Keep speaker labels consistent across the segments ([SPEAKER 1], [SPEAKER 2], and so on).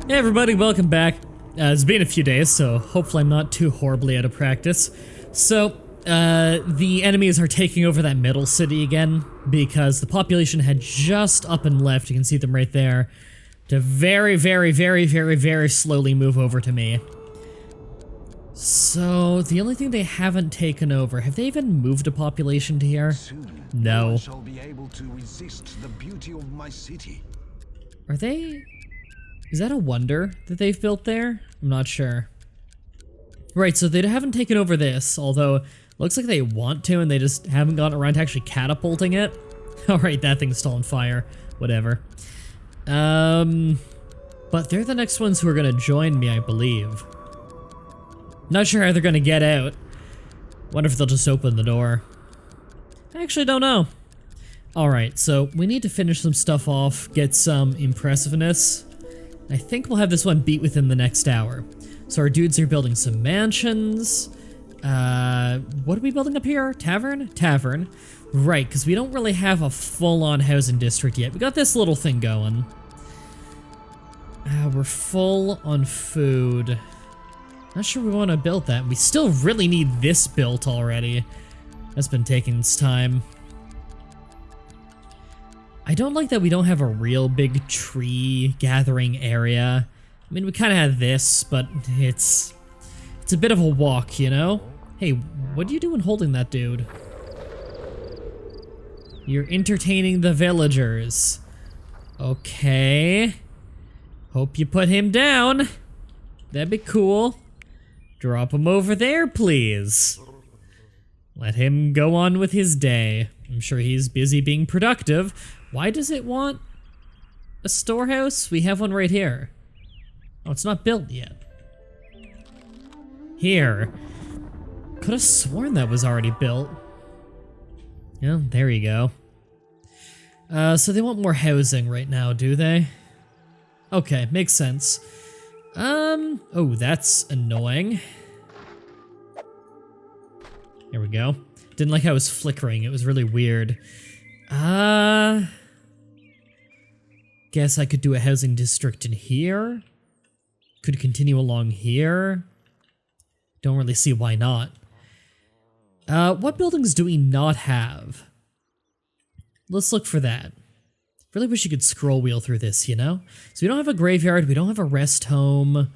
[SPEAKER 1] Hey everybody, welcome back. It's been a few days, so hopefully I'm not too horribly out of practice. So, the enemies are taking over that middle city again, because the population had just up and left, you can see them right there, to very slowly move over to me. So, the only thing they haven't taken over, have they even moved a population to here? No.
[SPEAKER 2] I shall be able to resist the beauty of my city.
[SPEAKER 1] Are they... Is that a wonder that they've built there? I'm not sure. Right, so they haven't taken over this, although it looks like they want to and they just haven't gotten around to actually catapulting it. Alright, that thing's still on fire. Whatever. But they're the next ones who are gonna join me, I believe. Not sure how they're gonna get out. Wonder if they'll just open the door. I actually don't know. Alright, so we need to finish some stuff off, get some impressiveness. I think we'll have this one beat within the next hour. So our dudes are building some mansions. What are we building up here? Tavern? Tavern. Right, because we don't really have a full-on housing district yet. We got this little thing going. We're full on food. Not sure we want to build that. We still really need this built already. That's been taking its time. I don't like that we don't have a real big tree gathering area. I mean, we kind of have this, but it's a bit of a walk, you know? Hey, what are you doing holding that dude? You're entertaining the villagers. Okay. Hope you put him down. That'd be cool. Drop him over there, please. Let him go on with his day. I'm sure he's busy being productive. Why does it want a storehouse? We have one right here. Oh, it's not built yet. Here. Could have sworn that was already built. Yeah, there you go. So they want more housing right now, do they? Okay, makes sense. Oh, that's annoying. There we go. Didn't like how it was flickering, it was really weird. Guess I could do a housing district in here. Could continue along here. Don't really see why not. What buildings do we not have? Let's look for that. Really wish you could scroll wheel through this, you know? So we don't have a graveyard, we don't have a rest home.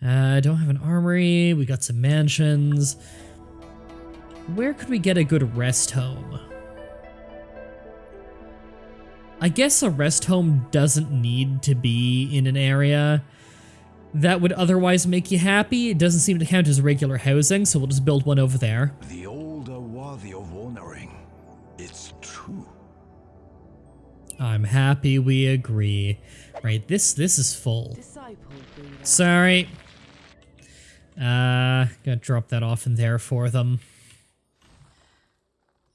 [SPEAKER 1] Don't have an armory, we got some mansions. Where could we get a good rest home? I guess a rest home doesn't need to be in an area that would otherwise make you happy. It doesn't seem to count as regular housing, so we'll just build one over there.
[SPEAKER 2] The old are worthy of honoring. It's true.
[SPEAKER 1] I'm happy we agree. Right, this is full. Sorry. Gonna drop that off in there for them.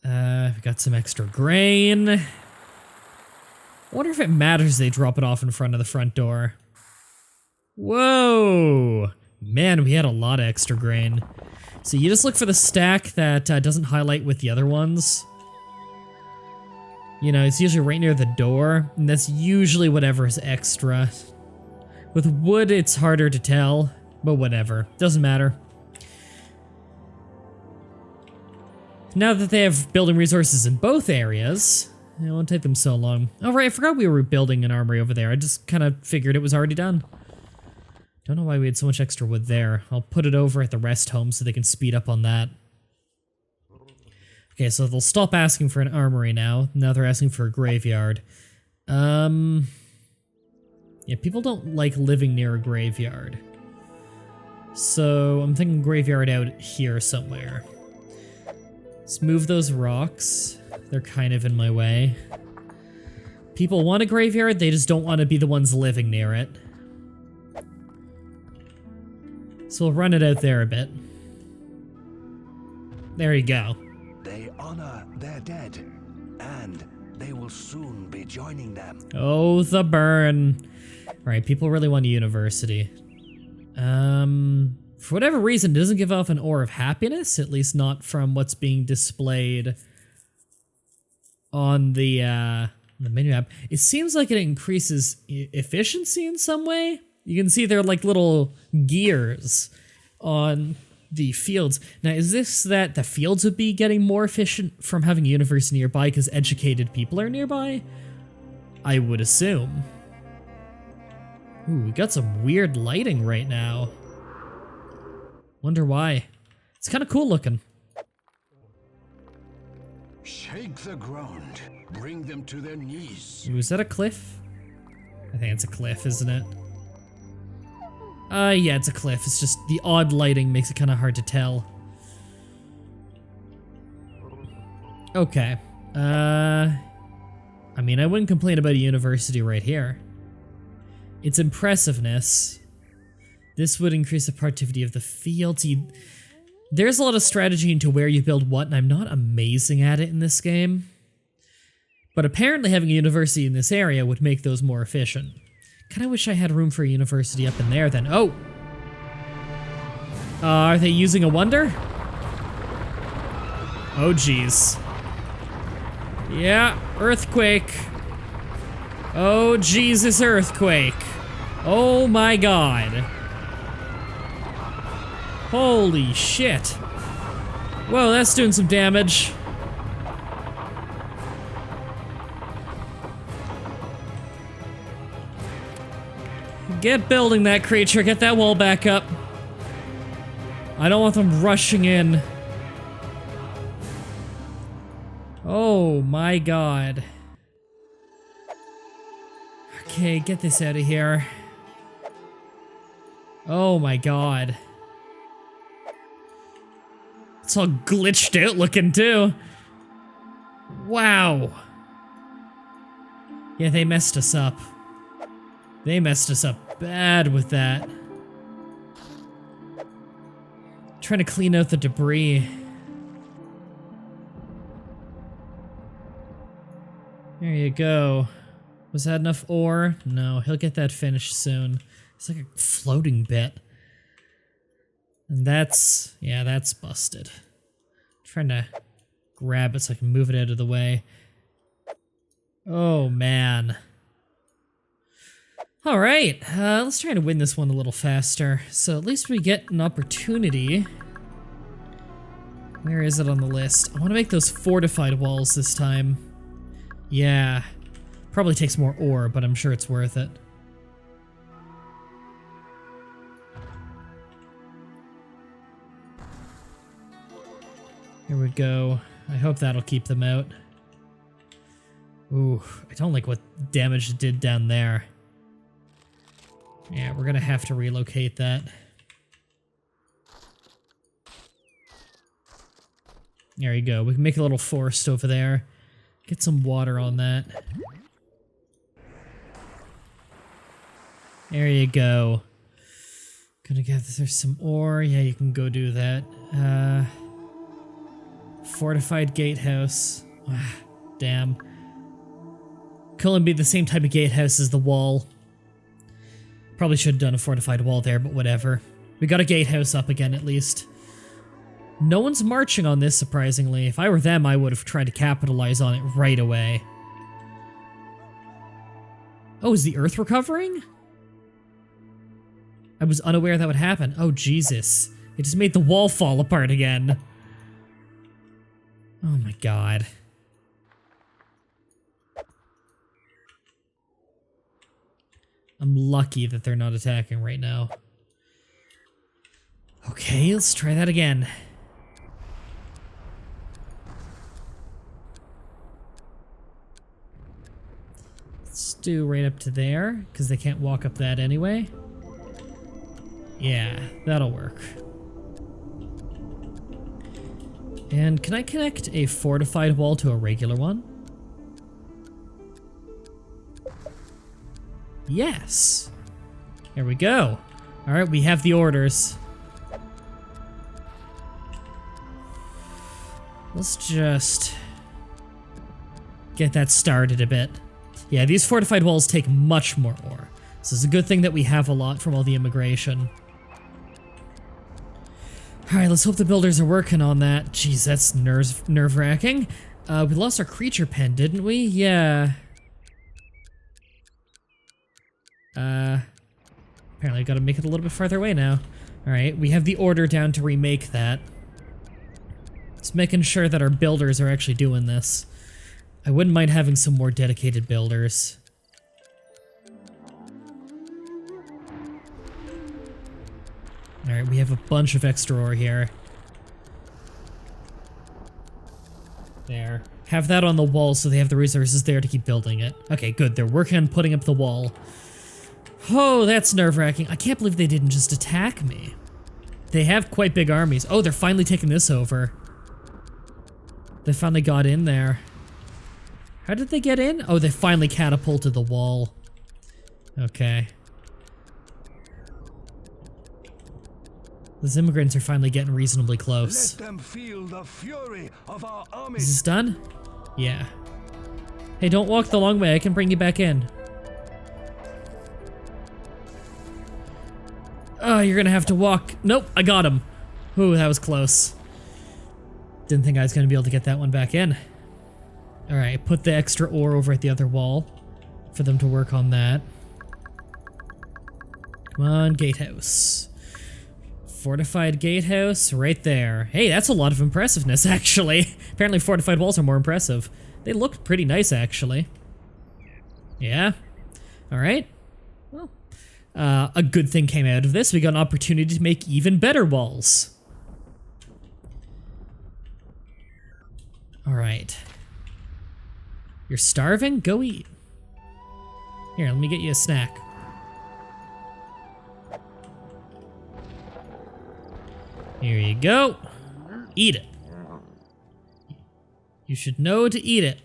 [SPEAKER 1] We got some extra grain. I wonder if it matters they drop it off in front of the front door. Whoa! Man, we had a lot of extra grain. So you just look for the stack that doesn't highlight with the other ones. You know, it's usually right near the door, and that's usually whatever is extra. With wood, it's harder to tell, but whatever. Doesn't matter. Now that they have building resources in both areas, it won't take them so long. Oh right, I forgot we were building an armory over there. I just kind of figured it was already done. Don't know why we had so much extra wood there. I'll put it over at the rest home so they can speed up on that. Okay, so they'll stop asking for an armory now. Now they're asking for a graveyard. Yeah, people don't like living near a graveyard. So I'm thinking graveyard out here somewhere. Let's move those rocks. They're kind of in my way. People want a graveyard, they just don't want to be the ones living near it. So we'll run it out there a bit. There you go.
[SPEAKER 2] They honor their dead, and they will soon be joining them.
[SPEAKER 1] Oh, the burn. Right, people really want a university. For whatever reason, it doesn't give off an aura of happiness, at least not from what's being displayed on the menu app. It seems like it increases efficiency in some way. You can see they're like little gears on the fields. Now, is this that the fields would be getting more efficient from having a university nearby because educated people are nearby? I would assume. Ooh, we got some weird lighting right now. Wonder why. It's kind of cool looking.
[SPEAKER 2] Shake the ground. Bring them to their knees.
[SPEAKER 1] Ooh, is that a cliff? I think it's a cliff, isn't it? Yeah, it's a cliff. It's just the odd lighting makes it kind of hard to tell. Okay. I mean, I wouldn't complain about a university right here. Its impressiveness. This would increase the productivity of the fields. There's a lot of strategy into where you build what, and I'm not amazing at it in this game. But apparently having a university in this area would make those more efficient. Kinda wish I had room for a university up in there then. Oh! Are they using a wonder? Oh jeez. Yeah, earthquake. Oh Jesus, earthquake. Oh my god. Holy shit. Whoa, that's doing some damage. Get building that creature, get that wall back up. I don't want them rushing in. Oh my god. Okay, get this out of here. Oh my god. It's all glitched out looking too. Wow. Yeah, they messed us up. They messed us up bad with that. Trying to clean out the debris. There you go. Was that enough ore? No, he'll get that finished soon. It's like a floating bit. And that's, yeah, that's busted. Trying to grab it so I can move it out of the way. Oh, man. All right, let's try to win this one a little faster. So at least we get an opportunity. Where is it on the list? I want to make those fortified walls this time. Yeah, probably takes more ore, but I'm sure it's worth it. Here we go. I hope that'll keep them out. Ooh, I don't like what damage it did down there. Yeah, we're gonna have to relocate that. There you go. We can make a little forest over there. Get some water on that. There you go. Gonna gather some ore. Yeah, you can go do that. Fortified Gatehouse. Ah, damn. Couldn't be the same type of gatehouse as the wall. Probably should have done a fortified wall there, but whatever. We got a gatehouse up again, at least. No one's marching on this, surprisingly. If I were them, I would have tried to capitalize on it right away. Oh, is the earth recovering? I was unaware that would happen. Oh, Jesus. It just made the wall fall apart again. Oh my god. I'm lucky that they're not attacking right now. Okay, let's try that again. Let's do right up to there, because they can't walk up that anyway. Yeah, that'll work. And can I connect a fortified wall to a regular one? Yes. Here we go. All right, we have the orders. Let's just get that started a bit. Yeah, these fortified walls take much more ore. So it's a good thing that we have a lot from all the immigration. All right, let's hope the builders are working on that. Jeez, that's nerve-wracking. We lost our creature pen, didn't we? Yeah. Apparently I gotta make it a little bit farther away now. Alright, we have the order down to remake that. Just making sure that our builders are actually doing this. I wouldn't mind having some more dedicated builders. Alright, we have a bunch of extra ore here. There. Have that on the wall so they have the resources there to keep building it. Okay, good. They're working on putting up the wall. Oh, that's nerve-wracking. I can't believe they didn't just attack me. They have quite big armies. Oh, they're finally taking this over. They finally got in there. How did they get in? Oh, they finally catapulted the wall. Okay. Those immigrants are finally getting reasonably close.
[SPEAKER 2] Let them feel the fury of our army.
[SPEAKER 1] Is this done? Yeah. Hey, don't walk the long way. I can bring you back in. Oh, you're gonna have to walk. Nope, I got him. Ooh, that was close. Didn't think I was gonna be able to get that one back in. Alright, put the extra ore over at the other wall for them to work on that. Come on, Gatehouse. Fortified Gatehouse, right there. Hey, that's a lot of impressiveness, actually. Apparently fortified walls are more impressive. They look pretty nice, actually. Yeah? Alright. Well, a good thing came out of this. We got an opportunity to make even better walls. Alright. You're starving? Go eat. Here, let me get you a snack. Here you go. Eat it. You should know to eat it.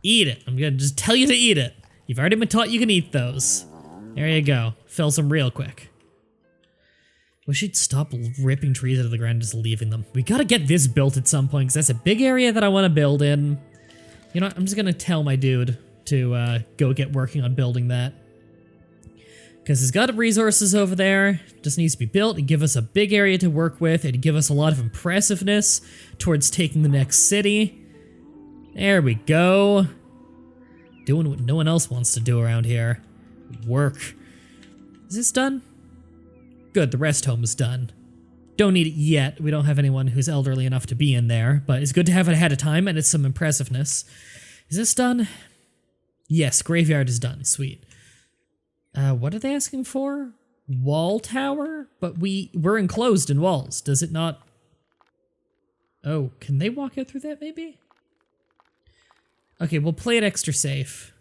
[SPEAKER 1] Eat it. I'm gonna just tell you to eat it. You've already been taught you can eat those. There you go. Fill some real quick. Wish he'd stop ripping trees out of the ground and just leaving them. We gotta get this built at some point, because that's a big area that I want to build in. You know what? I'm just gonna tell my dude to go get working on building that. Because he's got resources over there, just needs to be built and give us a big area to work with and give us a lot of impressiveness towards taking the next city. There we go. Doing what no one else wants to do around here. Work. Is this done? Good, the rest home is done. Don't need it yet. We don't have anyone who's elderly enough to be in there, but it's good to have it ahead of time and it's some impressiveness. Is this done? Yes, graveyard is done. Sweet. What are they asking for? Wall tower? But we're enclosed in walls. Does it not? Oh, can they walk out through that maybe? Okay, we'll play it extra safe.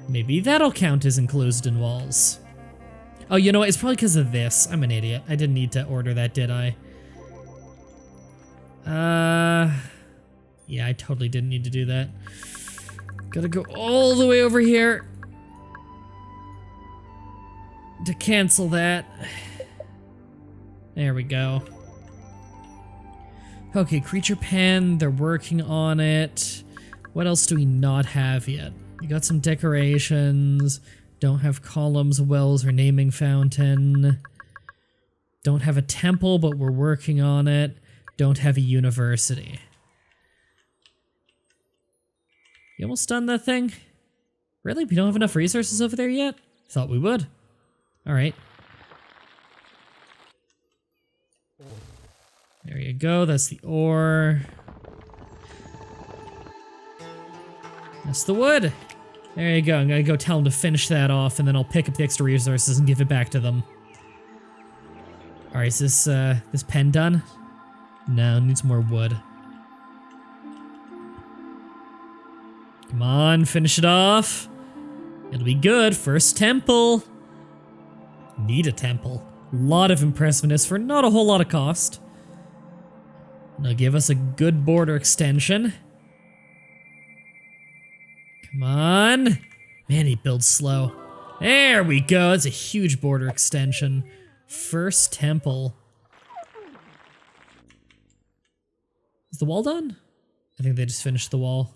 [SPEAKER 1] Maybe that'll count as enclosed in walls. Oh, you know what? It's probably because of this. I'm an idiot. I didn't need to order that, did I? Yeah, I totally didn't need to do that. Gotta go all the way over here to cancel that. There we go. Okay, creature pen, they're working on it. What else do we not have yet? We got some decorations. Don't have columns, wells, or naming fountain. Don't have a temple, but we're working on it. Don't have a university. You almost done that thing? Really? We don't have enough resources over there yet? Thought we would. Alright. There you go, that's the ore. That's the wood. There you go, I'm gonna go tell them to finish that off and then I'll pick up the extra resources and give it back to them. Alright, is this pen done? No, it needs more wood. Come on, finish it off. It'll be good. First temple. Need a temple. Lot of impressiveness for not a whole lot of cost. Now give us a good border extension. Come on. Man, he builds slow. There we go. That's a huge border extension. First temple. Is the wall done? I think they just finished the wall.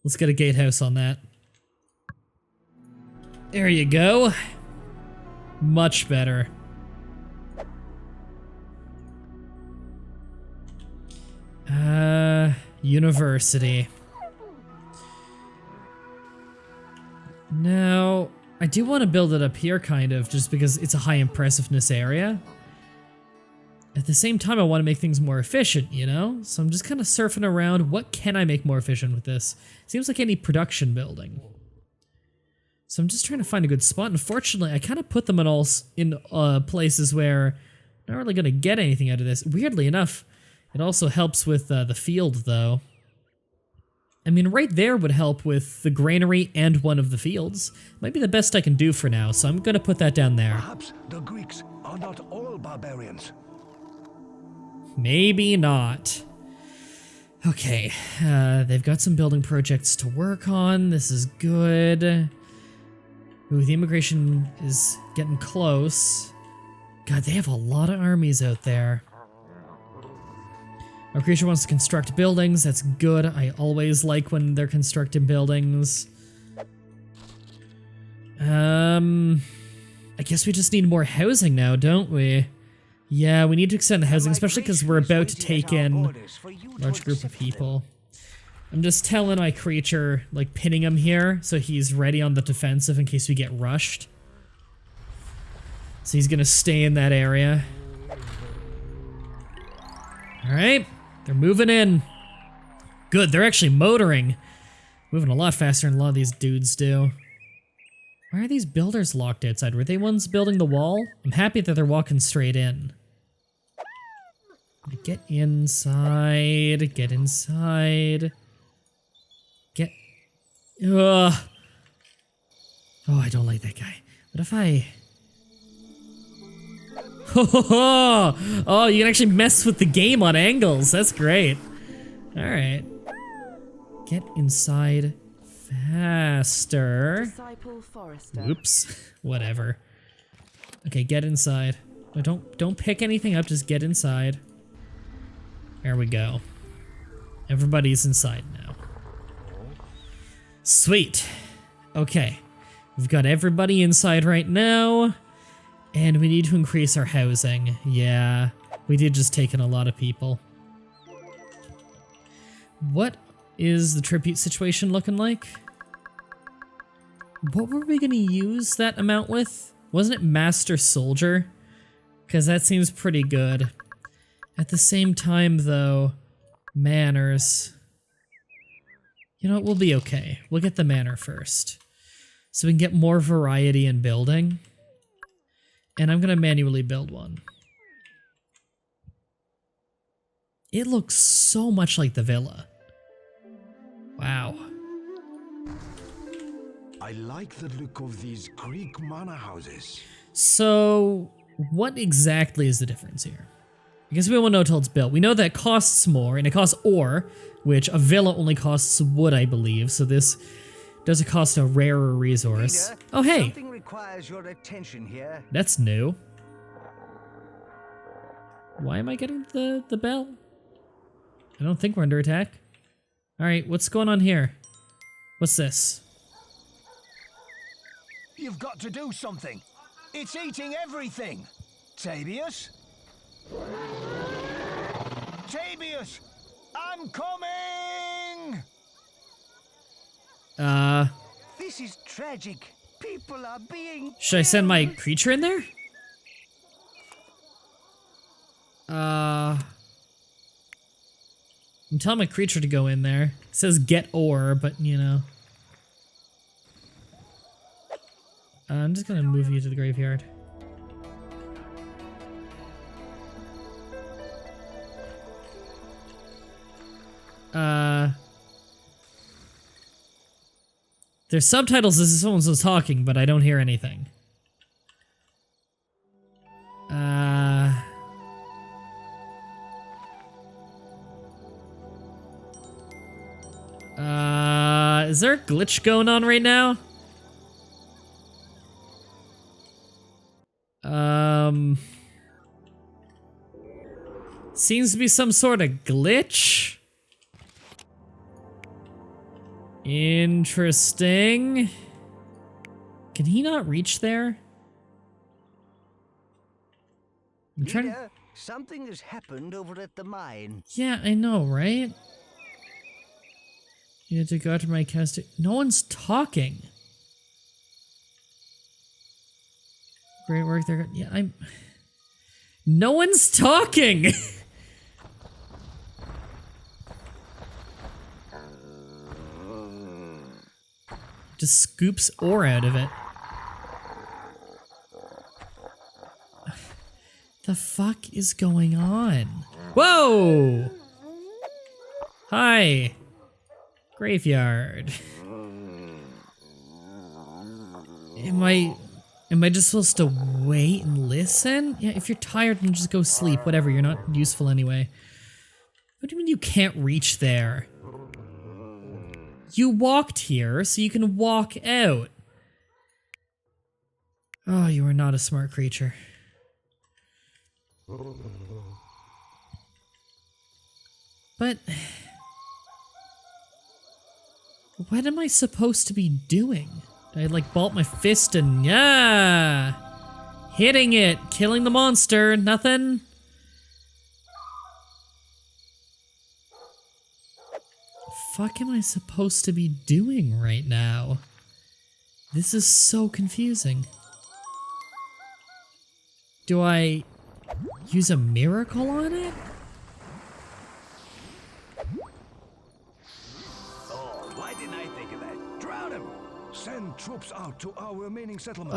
[SPEAKER 1] Let's get a gatehouse on that. There you go. Much better. University. Now, I do want to build it up here, kind of, just because it's a high impressiveness area. At the same time, I want to make things more efficient, you know? So I'm just kind of surfing around. What can I make more efficient with this? Seems like any production building. So I'm just trying to find a good spot. Unfortunately, I kind of put them in places where I'm not really going to get anything out of this. Weirdly enough, it also helps with the field, though. I mean, right there would help with the granary and one of the fields. Might be the best I can do for now, so I'm going to put that down there.
[SPEAKER 2] Perhaps the Greeks are not all barbarians.
[SPEAKER 1] Maybe not. Okay, they've got some building projects to work on. This is good. Ooh, the immigration is getting close. God, they have a lot of armies out there. Our creature wants to construct buildings. That's good. I always like when they're constructing buildings. I guess we just need more housing now, don't we? Yeah, we need to extend the housing, especially because we're about to take in a large group of people. I'm just telling my creature, like, pinning him here, so he's ready on the defensive in case we get rushed. So he's gonna stay in that area. Alright, they're moving in. Good, they're actually motoring. Moving a lot faster than a lot of these dudes do. Why are these builders locked outside? Were they ones building the wall? I'm happy that they're walking straight in. Get inside, get inside. Get... Ugh. Oh, I don't like that guy. What if I... Oh, you can actually mess with the game on angles. That's great. Alright. Get inside faster. Whoops. Whatever. Okay, get inside. No, don't pick anything up, just get inside. There we go. Everybody's inside now. Sweet. Okay. We've got everybody inside right now. And we need to increase our housing. Yeah, we did just take in a lot of people. What is the tribute situation looking like? What were we gonna use that amount with? Wasn't it Master Soldier? Because that seems pretty good. At the same time, though, manners. You know what, we'll be okay. We'll get the manor first. So we can get more variety in building. And I'm gonna manually build one. It looks so much like the villa. Wow.
[SPEAKER 2] I like the look of these Greek manor houses.
[SPEAKER 1] So, what exactly is the difference here? I guess we won't know till it's built. We know that it costs more, and it costs ore, which a villa only costs wood, I believe. So this does cost a rarer resource.
[SPEAKER 2] Leader,
[SPEAKER 1] oh, hey!
[SPEAKER 2] something requires your attention here.
[SPEAKER 1] That's new. Why am I getting the bell? I don't think we're under attack. Alright, what's going on here? What's this?
[SPEAKER 2] You've got to do something. It's eating everything. Tabius? Tabius! I'm coming! This is tragic. People are being
[SPEAKER 1] Should I send my creature in there? I'm telling my creature to go in there. It says get ore, but you know. I'm just gonna move you to the graveyard. There's subtitles as if someone was talking, but I don't hear anything. Is there a glitch going on right now? Seems to be some sort of glitch. Interesting. Can he not reach there? I'm trying to...
[SPEAKER 2] Leader, something has happened over at the mine.
[SPEAKER 1] Yeah, I know, right? You have to go after my caster. No one's talking. Great work there. Yeah, I'm... No one's talking! Just scoops ore out of it. The fuck is going on? Whoa! Hi. Graveyard. Am I just supposed to wait and listen? Yeah, if you're tired, then just go sleep. Whatever, you're not useful anyway. What do you mean you can't reach there? You walked here, so you can walk out. Oh, you are not a smart creature. But... what am I supposed to be doing? I like balt my fist and yeah, hitting it, killing the monster, nothing. Fuck am I supposed to be doing right now? This is so confusing. Do I use a miracle on it?
[SPEAKER 2] Oh, why didn't I think of that? Drown him! Send troops out to our remaining settlements.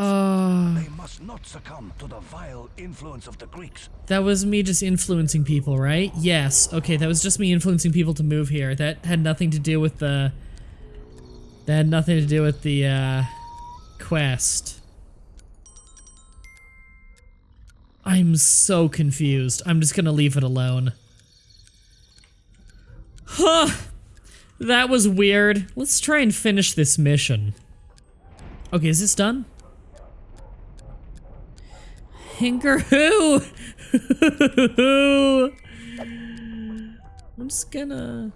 [SPEAKER 2] They must not succumb to the vile influence of the Greeks.
[SPEAKER 1] That was me just influencing people, right? Yes. Okay, that was just me influencing people to move here. That had nothing to do with the... that had nothing to do with the, quest. I'm so confused. I'm just gonna leave it alone. Huh! That was weird. Let's try and finish this mission. Okay, is this done? Hinker who? I'm just gonna...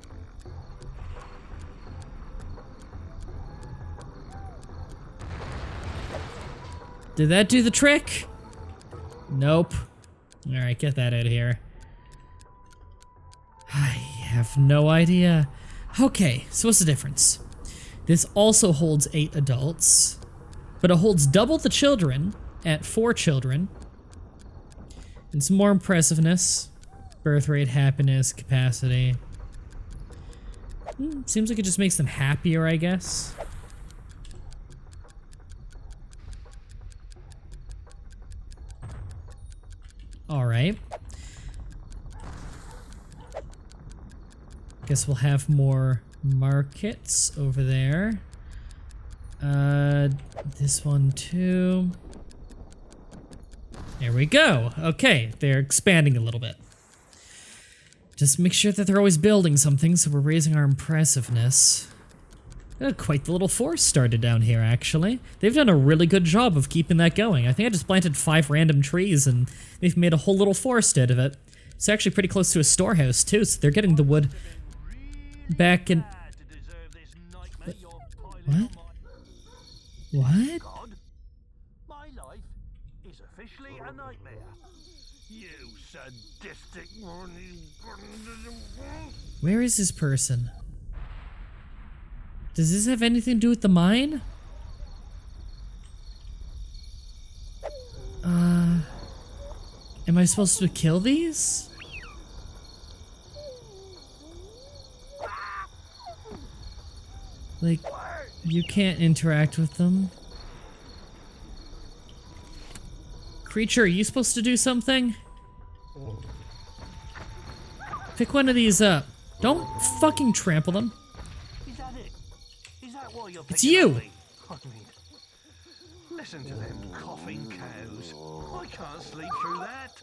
[SPEAKER 1] Did that do the trick? Nope. Alright, get that out of here. I have no idea. Okay, so what's the difference? This also holds 8 adults, but it holds double the children at 4 children. And some more impressiveness. Birth rate, happiness, capacity. Seems like it just makes them happier, I guess. Alright. Guess we'll have more markets over there. This one too. There we go. Okay, they're expanding a little bit. Just make sure that they're always building something, so we're raising our impressiveness. Quite the little forest started down here, actually. They've done a really good job of keeping that going. I think I just planted 5 random trees and they've made a whole little forest out of it. It's actually pretty close to a storehouse, too, so they're getting the wood back in... What? What?
[SPEAKER 3] My life is officially a nightmare. You sadistic...
[SPEAKER 1] Where is this person? Does this have anything to do with the mine? Am I supposed to kill these? Like, you can't interact with them. Creature, are you supposed to do something? Pick one of these up. Don't fucking trample them.
[SPEAKER 3] Is that it? Is that what you're
[SPEAKER 1] It's
[SPEAKER 3] picking
[SPEAKER 1] you.
[SPEAKER 3] on me? I mean, listen to them coughing cows. I can't sleep through that.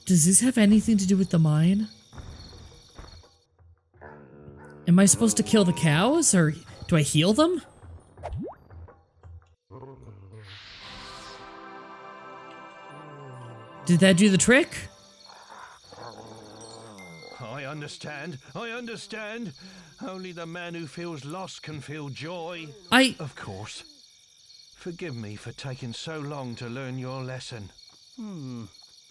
[SPEAKER 1] Does this have anything to do with the mine? Am I supposed to kill the cows, or do I heal them? Did that do the trick?
[SPEAKER 3] I understand. I understand. Only the man who feels lost can feel joy. Of course. Forgive me for taking so long to learn your lesson.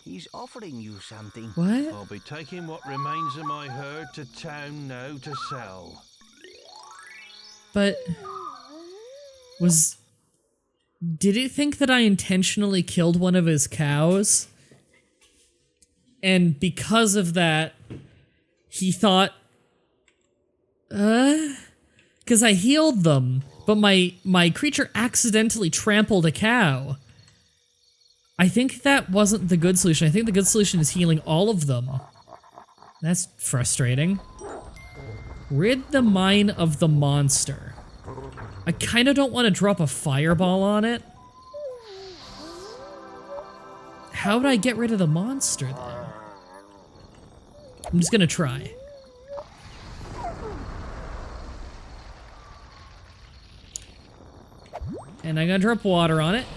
[SPEAKER 4] He's offering you something.
[SPEAKER 1] What?
[SPEAKER 3] I'll be taking what remains of my herd to town now to sell.
[SPEAKER 1] But... Did it think that I intentionally killed one of his cows? And because of that, he thought, because I healed them, but my creature accidentally trampled a cow. I think that wasn't the good solution. I think the good solution is healing all of them. That's frustrating. Rid the mine of the monster. I kind of don't want to drop a fireball on it. How would I get rid of the monster then? I'm just gonna try. And I'm gonna drop water on it.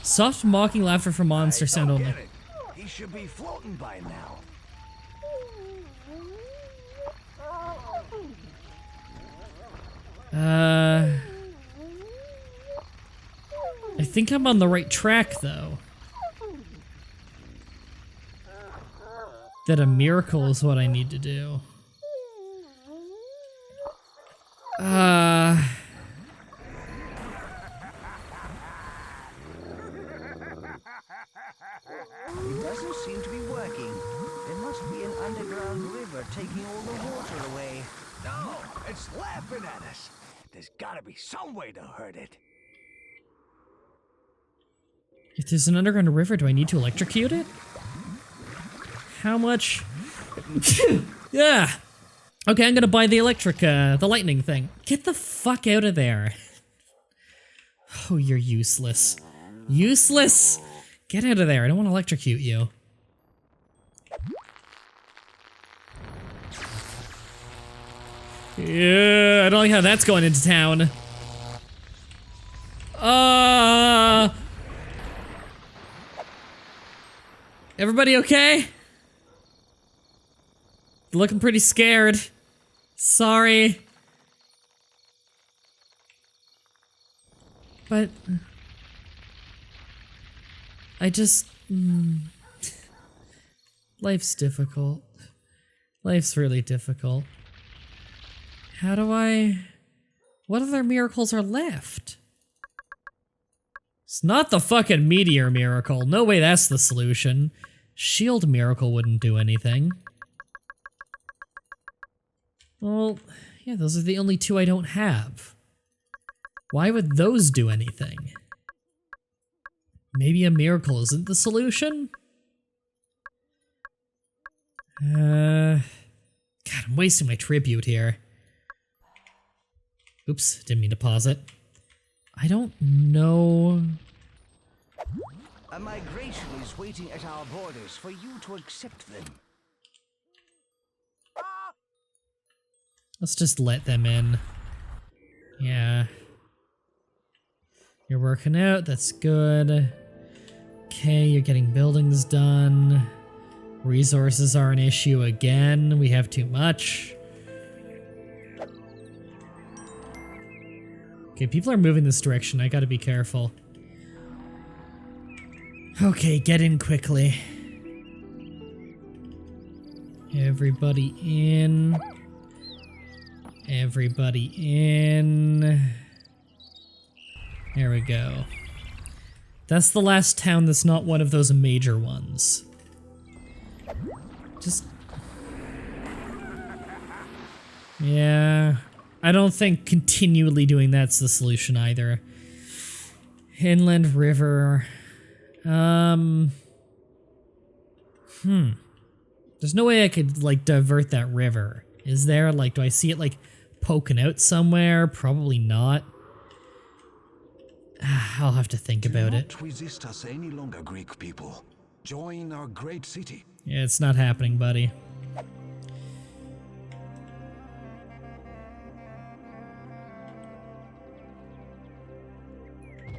[SPEAKER 1] Soft mocking laughter from monster sound only.
[SPEAKER 2] He should be floating by now.
[SPEAKER 1] I think I'm on the right track though. That a miracle is what I need to do.
[SPEAKER 4] It doesn't seem to be working. There must be an underground river taking all the water away.
[SPEAKER 2] No, it's laughing at us. There's gotta be some way to hurt it.
[SPEAKER 1] If there's an underground river, do I need to electrocute it? How much? Yeah. Okay, I'm gonna buy the the lightning thing. Get the fuck out of there. Oh, you're useless. Useless! Get out of there, I don't want to electrocute you. Yeah, I don't like how that's going into town. Everybody okay? Looking pretty scared. Sorry. But I just life's difficult. Life's really difficult. How do I... What other miracles are left? It's not the fucking meteor miracle. No way that's the solution. Shield miracle wouldn't do anything. Well, yeah, those are the only two I don't have. Why would those do anything? Maybe a miracle isn't the solution? God, I'm wasting my tribute here. Oops, didn't mean to pause it. I don't know...
[SPEAKER 4] A migration is waiting at our borders for you to accept them.
[SPEAKER 1] Let's just let them in. Yeah. You're working out, that's good. Okay, you're getting buildings done. Resources are an issue again. We have too much. Okay, people are moving this direction. I gotta be careful. Okay, get in quickly. Everybody in. Everybody in. There we go. That's the last town that's not one of those major ones. Just... Yeah... I don't think continually doing that's the solution either. Inland river... There's no way I could, like, divert that river. Is there? Like, do I see it, like, poking out somewhere? Probably not. I'll have to think about it.
[SPEAKER 2] Do not resist us any longer, Greek people. Join our great city.
[SPEAKER 1] Yeah, it's not happening, buddy.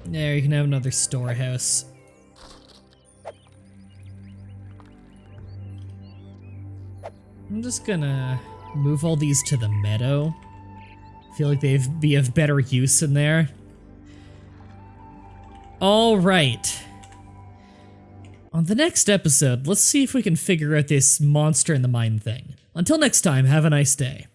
[SPEAKER 1] There, you can have another storehouse. I'm just gonna move all these to the meadow. I feel like they'd be of better use in there. Alright. On the next episode, let's see if we can figure out this monster in the mine thing. Until next time, have a nice day.